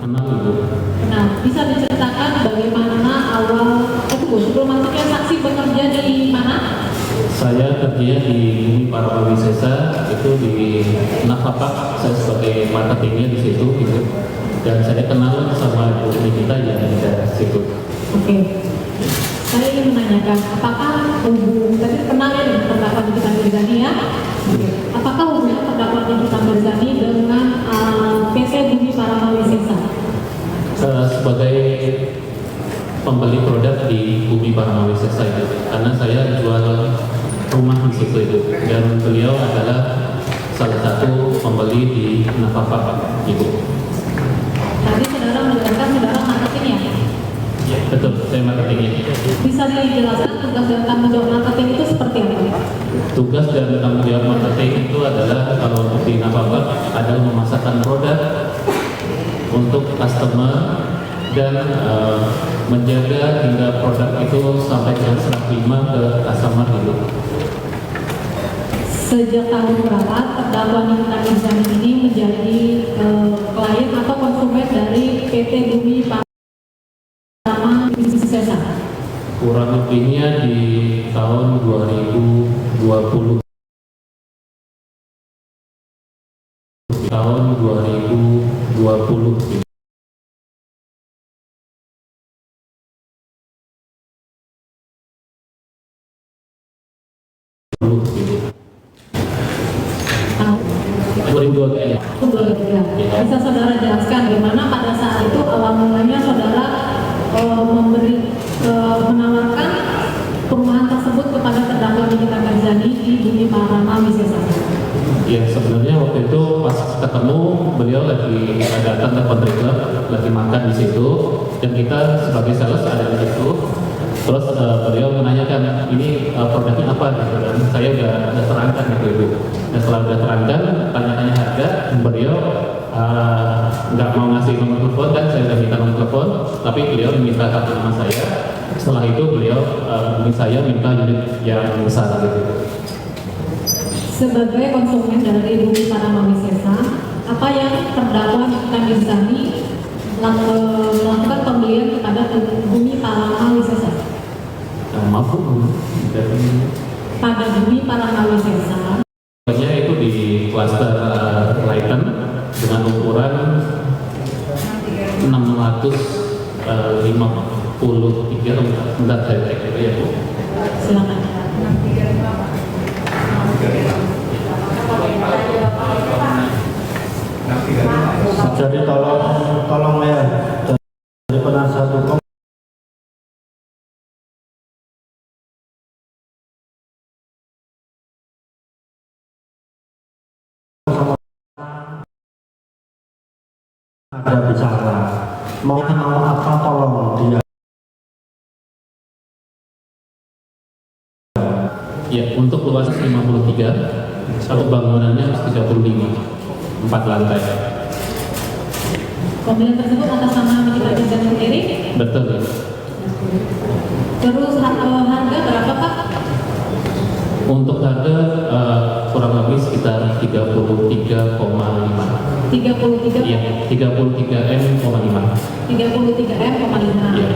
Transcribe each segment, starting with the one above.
Kenal Ibu. Nah, bisa diceritakan bagaimana awal sebelum masuknya saksi bekerja di mana? Saya kerja di Bumi Paramawisesa, itu di Nafapak, saya sebagai marketingnya di situ gitu. Dan saya kenal sama ibu kita yang di daerah situ. Oke. Saya ingin menanyakan, apakah tadi kenal ya dengan terdakwa Nikita Mirzani ya? Apakah hubungan terdakwa Nikita Mirzani dengan PT Bumi Paramawisesa? Sebagai pembeli produk di Bumi Paramawisesa itu, karena saya jual rumah di situ itu, dan beliau adalah salah satu pembeli di Nafapak Ibu. Tadi saudara menjelaskan saudara marketing ya? Ya, betul, saya marketingnya. Bisa dijelaskan tugas dan tanggung jawab marketing itu seperti apa? Tugas dan tanggung jawab marketing itu adalah kalau untuk di Nafapak adalah memasarkan produk untuk customer dan menjaga hingga produk itu sampai dengan serah terima ke customer itu. Sejak tahun berapa terdakwa Nikita Mirzani ini menjadi klien atau konsumen dari PT Bumi Paramawisesa? Kurang lebihnya di tahun 2020. Tahun 2020. Bisa saudara jelaskan bagaimana pada saat itu awal mulanya saudara menawarkan perumahan tersebut kepada terdakwa Nikita Mirzani di Bumi Paramawisesa? Ya, sebenarnya waktu itu pas ketemu beliau lagi datang ke country club, lagi makan di situ, dan kita sebagai sales ada di situ. Terus beliau menanyakan ini produknya apa gitu, dan saya udah terangkan gitu Ibu. Dan setelah udah terangkan, tanya-tanya harga, beliau nggak mau ngasih nomor telepon, kan saya udah minta nomor telepon, tapi beliau minta kartu nama saya. Setelah itu beliau saya minta unit yang besar gitu. Sebagai konsumen dari Bumi Paramawisesa, apa yang terdakwa Nikita Mirzani melakukan pembelian kepada Bumi Paramawisesa? Maaf, pada Bumi Paramawisesa. Itu di klaster Lighten dengan ukuran 653, bentar saya cek dulu ya Bu. Silakan. Jadi tolong ya dari penasihat hukum ada bicara mau apa tolong dia. Ya, untuk luas 53, satu bangunannya 35, 4 lantai. Pembelian tersebut atas nama Nikita Mirzani sendiri? Betul. Terus harga berapa Pak? Untuk harga kurang lebih sekitar 33,5. 33? Iya, 33M,5. 33M,5. Iya.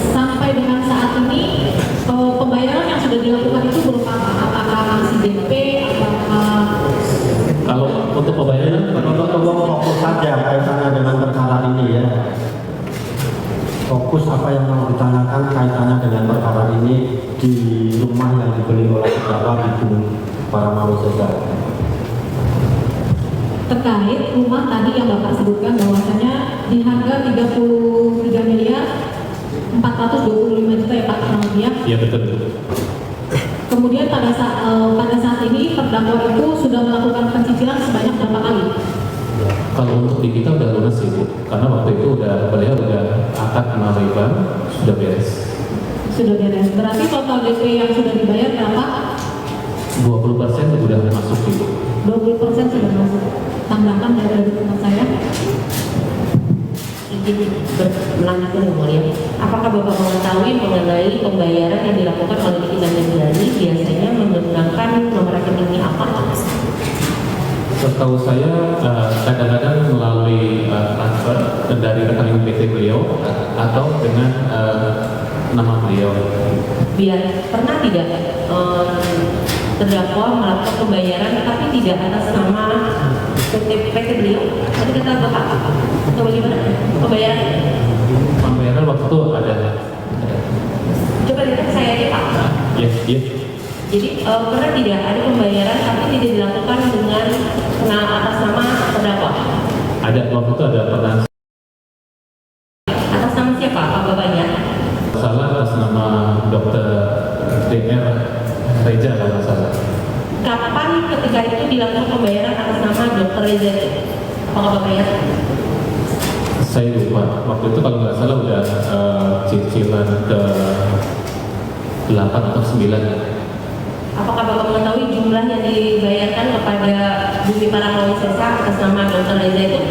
Sampai dengan saat ini pembayaran yang sudah dilakukan itu berupa apakah masih DP, apakah? Kalau untuk pembayaran, Tolong fokus saja kaitannya dengan perkara ini ya. Fokus apa yang mau ditanyakan kaitannya dengan perkara ini di rumah yang dibeli oleh terdakwa di Bumi Paramawisesa. Terkait rumah tadi yang Bapak sebutkan bahwasanya di harga 33 miliar 425 juta ya Pak rupiah. iya betul. Kemudian pada saat ini terdakwa itu sudah melakukan pencicilan sebanyak berapa kali? Kalau untuk di kita udah lunas sih Bu, karena waktu itu beliau udah akad melalui bank, sudah beres. Sudah beres. Berarti total DP yang sudah dibayar berapa? 20% sudah masuk Ibu. 20% sudah masuk. Tanggapan dari teman saya? Izin melanjutkan yang mulia. Apakah Bapak mengetahui mengenai pembayaran yang dilakukan oleh Nikita Mirzani biasanya menggunakan nomor rekeningnya apa? Setahu saya kadang-kadang melalui transfer beliau atau dengan nama beliau. Biar pernah tidak terdakwa melakukan pembayaran tapi tidak atas nama PT beliau? Tadi kata Bapak atau bagaimana? Pembayaran waktu itu ada. Coba lihat saya aja Pak. Ya, ya. Jadi pernah tidak ada pembayaran tapi tidak dilakukan dengan atas nama terdakwa? Ada waktu itu ada pernah Atas nama siapa Pak bapaknya? salah atas nama Dr. DR Reza kalau nggak salah. Kapan ketika itu dilakukan pembayaran atas nama Dr. Reza? Apakah Bapak ingat? Saya lupa. Waktu itu kalau nggak salah udah cicilan ke 8 atau 9. Apakah Bapak mengetahui jumlah yang dibayarkan kepada Bumi Paramawi Sesa atas nama Dr. Reza itu?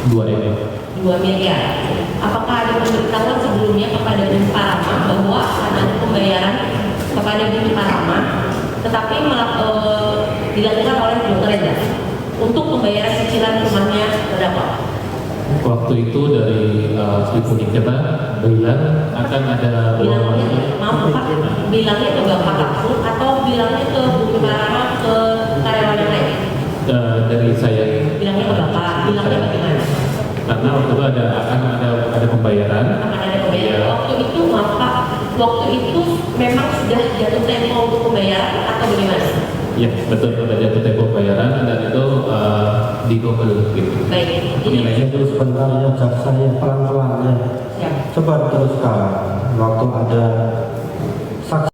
2 ini. 2 miliar. Apakah ada pemberitahuan sebelumnya kepada Bumi Parama bahwa akan ada pembayaran kepada Bumi Parama, tetapi dilakukan oleh Dr. Reza untuk pembayaran cicilan rumahnya terdakwa? Waktu itu dari ibu kita bilang akan ada Bilangnya, maaf Pak, bilangnya ke Bapak langsung atau bilangnya ke Bumi Parama ke karyawan yang lain? dari saya. Bilangnya ke Bapak, bilangnya bagaimana? Karena waktu itu akan ada pembayaran. Akan ada pembayaran. Waktu itu maaf Pak, waktu itu memang sudah jatuh tempo untuk pembayaran atau bagaimana? Ya betul, sudah jatuh tempo pembayaran dan itu digobel gitu. Baik, ini Nilainya Itu sebentar ya, jaksa ya, pelan-pelan ya. siap. Coba teruskan waktu ada saksi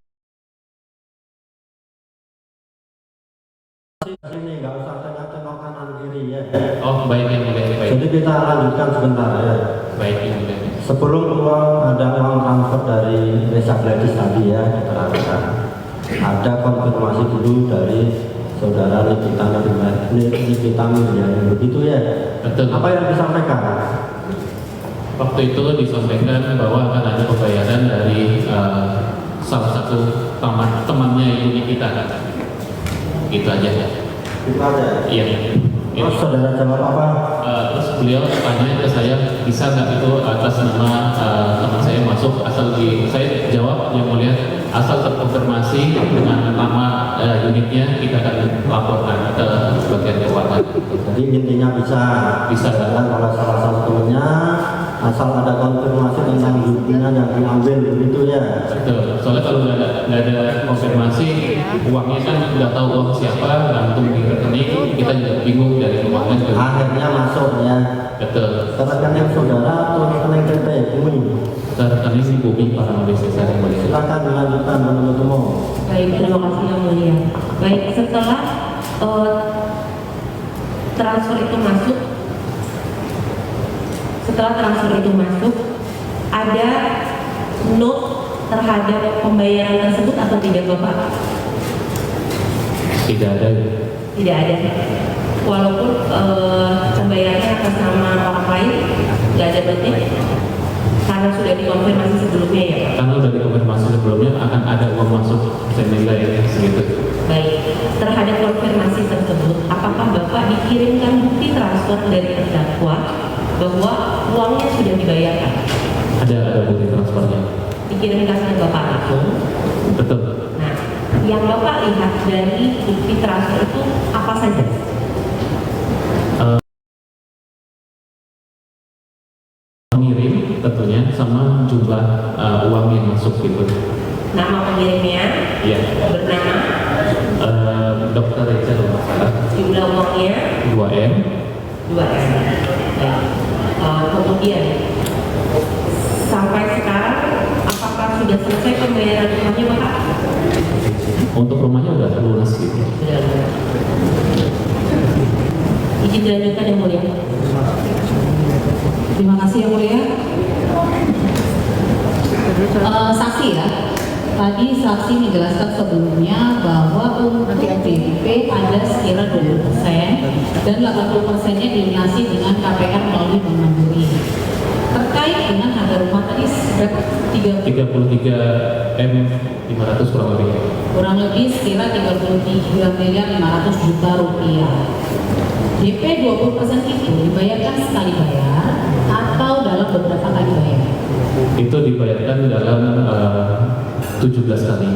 ini nggak usah tengok-tengok kanan kiri ya. Oh baik yang mulia, baik. Jadi kita lanjutkan sebentar ya. Baik yang mulia. Sebelum ada uang transfer dari Reza Gladys tadi ya, diterangkan. Ada konfirmasi dulu dari saudara Nikita Miryani, begitu ya. Betul. Apa yang disampaikan? Waktu itu disampaikan bahwa akan ada pembayaran dari salah satu temannya Yuni kita. Gitu aja. Itu aja. Iya. Terus saudara jawab apa? Terus beliau tanya ke saya, bisa nggak itu atas nama teman saya masuk asal saya jawab yang mulia, asal terkonfirmasi dengan nama unitnya kita akan laporkan ke bagian keuangan. Jadi intinya bisa jalan oleh salah satu temannya, asal ada konfirmasi tentang unitnya yang diambil, begitu ya. Betul. Soalnya kalau nggak ada konfirmasi, uangnya kan nggak tahu uang siapa, langsung di rekening, kita juga bingung dari keuangan. Akhirnya masuk ya. Betul. Ke rekening saudara atau rekening PT Bumi? Ke rekening si Bumi Paramawi Sesa yang mulia. Silakan dilanjutkan menuntut umum. Baik, terima kasih yang mulia. Baik, setelah transfer itu masuk, ada note terhadap pembayaran tersebut atau tidak Bapak? Tidak ada. Tidak ada. Walaupun pembayarannya atas nama orang lain, nggak ada berarti? Karena sudah dikonfirmasi sebelumnya ya Pak? Karena sudah dikonfirmasi sebelumnya akan ada uang masuk senilai segitu. Baik, terhadap konfirmasi tersebut, apakah Bapak dikirimkan bukti transfer dari terdakwa bahwa uangnya sudah dibayarkan? Ada bukti transfernya. Dikirimkan ke Bapak langsung. Betul. Nah, yang Bapak lihat dari bukti transfer itu apa saja? Pengirim tentunya sama jumlah uang yang masuk gitu. Nama pengirimnya, Iya. bernama, Dr. Reza kalau nggak salah. jumlah uangnya, 2M. 2M. Baik. Kemudian sampai sekarang apakah sudah selesai pembayaran rumahnya Bapak? Untuk rumahnya udah lunas gitu. Sudah. Izin dilanjutkan yang mulia. Terima kasih yang mulia. Saksi ya. Tadi saksi menjelaskan sebelumnya bahwa untuk BDP ada sekira 20% dan 80%-nya dilunasi dengan KPR melalui Bank Mandiri. Terkait dengan harga rumah tadi sekitar 33M 500 kurang lebih. sekitar 33.500.000.000 rupiah. DP 20% itu dibayarkan sekali bayar Itu dibayarkan dalam 17 kali.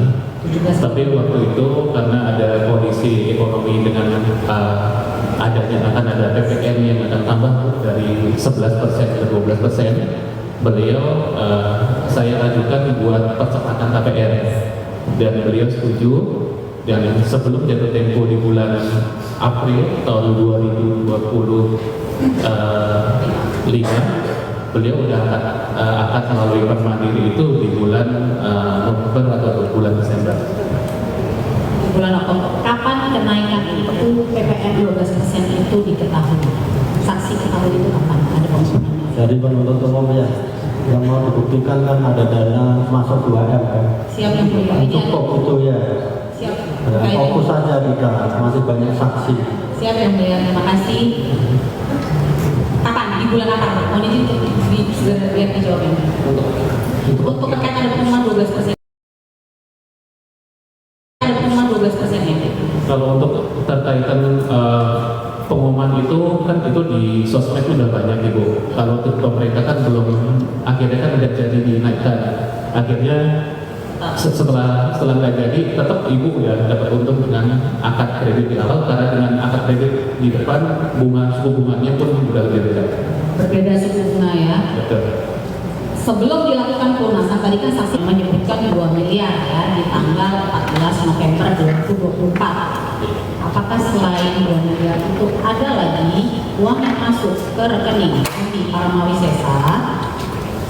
17 Tapi waktu itu karena ada kondisi ekonomi dengan adanya akan ada PPN yang akan tambah dari 11% ke 12%, beliau saya ajukan buat percepatan KPR dan beliau setuju. Dan sebelum jatuh tempo di bulan April tahun 2025, beliau udah akan melalui Bank Mandiri itu di bulan November atau bulan Desember. Di bulan Oktober. Kapan kenaikan itu PPN 12% itu diketahui? Saksi ketahui itu kapan? Ada konsumennya? Dari penuntut umum ya, yang mau dibuktikan kan ada dana masuk 2M kan. Siap yang mulia. Ini ada. Cukup itu ya. Siap. Ya, Baik. fokus saja tidak, masih banyak saksi. Siap yang mulia. Terima kasih. Kapan? Di bulan apa? Mohon izin sudah lihat dijawabnya. Untuk terkait ada pengumuman 12%. Ada pengumuman 12% ya? Kalau untuk terkaitan pengumuman itu kan itu di sosmed udah banyak Ibu. Kalau untuk pemerintah kan belum, akhirnya kan udah jadi dinaikkan. Akhirnya setelah nggak jadi, tetap Ibu udah dapat untung dengan akad kredit di awal, karena dengan akad kredit di depan suku bunganya pun udah berbeda. Berbeda suku bunga ya. Betul. Sebelum dilakukan pelunasan, tadi kan saksi menyebutkan 2 miliar ya di tanggal 14 November 2024. Apakah selain 2 miliar itu ada lagi uang yang masuk ke rekening di Paramawi Sesa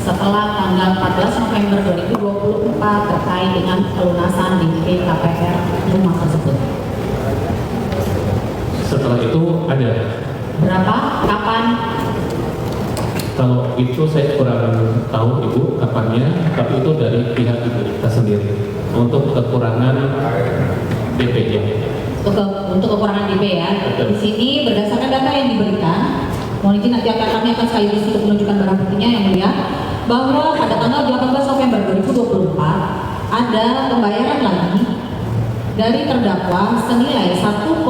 setelah tanggal 14 November 2024 terkait dengan pelunasan DP KPR rumah tersebut? Setelah itu ada. Berapa? Kapan? Kalau itu saya kurang tahu Ibu kapannya, tapi itu dari pihak Ibu kita sendiri untuk kekurangan DP-nya. Untuk kekurangan DP ya. Di sini berdasarkan data yang diberikan, mohon izin nanti kami akan sekaligus untuk menunjukkan barang buktinya yang mulia, bahwa pada tanggal 18 November 2024 ada pembayaran lagi dari terdakwa senilai 1,4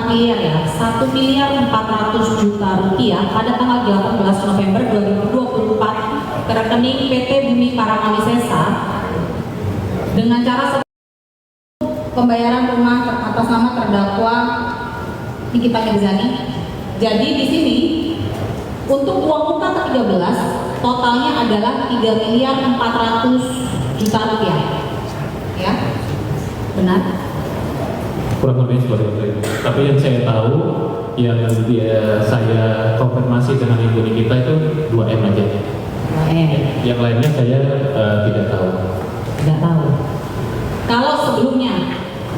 miliar ya, 1 miliar 400 juta rupiah pada tanggal 18 November 2024 ke rekening PT Bumi Paramawi Sesa dengan cara pembayaran rumah atas nama terdakwa Nikita Mirzani. Jadi di sini untuk uang muka ke-13 totalnya adalah 3 miliar 400 juta rupiah. Ya. Benar? Kurang lebih seperti itu. Tapi yang saya tahu, yang saya konfirmasi dengan Ibu Nikita itu 2M aja. 2M. Yang lainnya saya tidak tahu. Tidak tahu. Kalau sebelumnya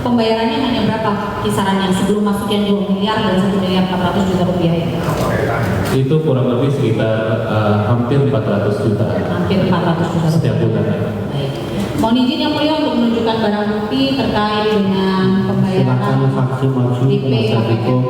pembayarannya hanya berapa kisarannya sebelum masuk yang 2 miliar dan 1 miliar 400 juta rupiah ya? Itu kurang lebih sekitar hampir 400 juta. Hampir 400 juta setiap rupiah. bulan. Baik. Mohon izin yang mulia untuk menunjukkan barang bukti terkait dengan pembayaran Silakan saksi maju DP penasihat KPR. hukum